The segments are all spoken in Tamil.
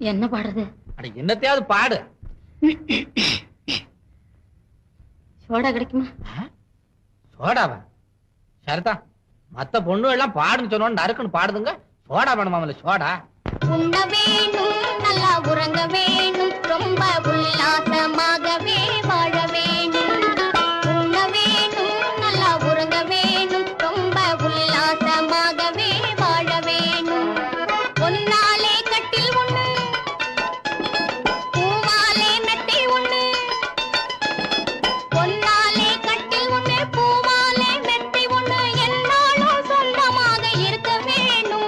என்ன பாடுறது? அட என்னத்தையாவது பாடு. சோடா கிடைக்குமா? சோடாவா? சரிதான். மத்த பொண்ணு எல்லாம் பாடுன்னு சொன்னோன்னு நறுக்குன்னு பாடுதுங்க. சோடா வேணுமாமல? சோடா உண்ண வேணும், நல்லா உறங்க வேணும், ரொம்ப உல்லாசமாகவே வாழ வேணும். உண்ண வேணும், நல்லா உறங்க வேணும், ரொம்ப உல்லாசமாகவே வாழ வேணும். பொன்னாலே கட்டில் ஒண்ணு, பூவாலே மெத்தை ஒண்ணு. பொன்னாலே கட்டில் ஒண்ணு, பூவாலே மெத்தை ஒண்ணு, என்னாலும் சொந்தமாக இருக்க வேணும்.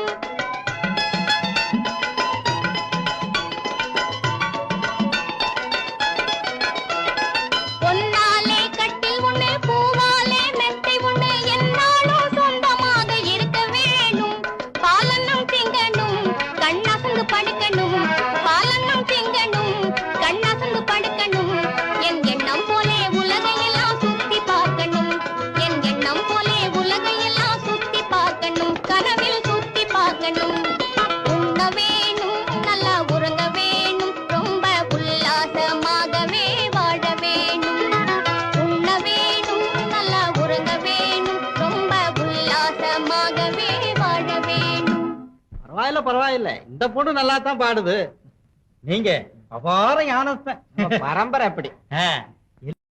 பொன்னாலே கட்டில் ஒண்ணு, பூவாலே மெத்தை ஒண்ணு, என்னாலும் சொந்தமாக இருக்க வேணும். பாலன்னும் திங்கணும், கண்ணாசங்கு படுக்கணும். பாலன்னும் திங்கணும், கண்ணாசங்கு படுக்கணும். என் எண்ணம் போலே உலகையெல்லாம் சுத்தி பார்க்கணும். என் எண்ணம் போலே உலகையெல்லாம் சுத்தி பார்க்கணும். கனவில் சுத்தி பார்க்கணும். உண்ண வேணும், நல்லா உறங்க வேணும், ரொம்ப உல்லாசமாகவே வாழ வேணும். உண்ண வேணும், நல்லா உறங்க வேணும், ரொம்ப உல்லாசமாகவே வாழ வேணும். பரவாயில்ல பரவாயில்ல. இந்த பொண்ணு நல்லா தான் பாடுது. நீங்க அபார ஞானஸ்தன். பரம்பரை அப்படி.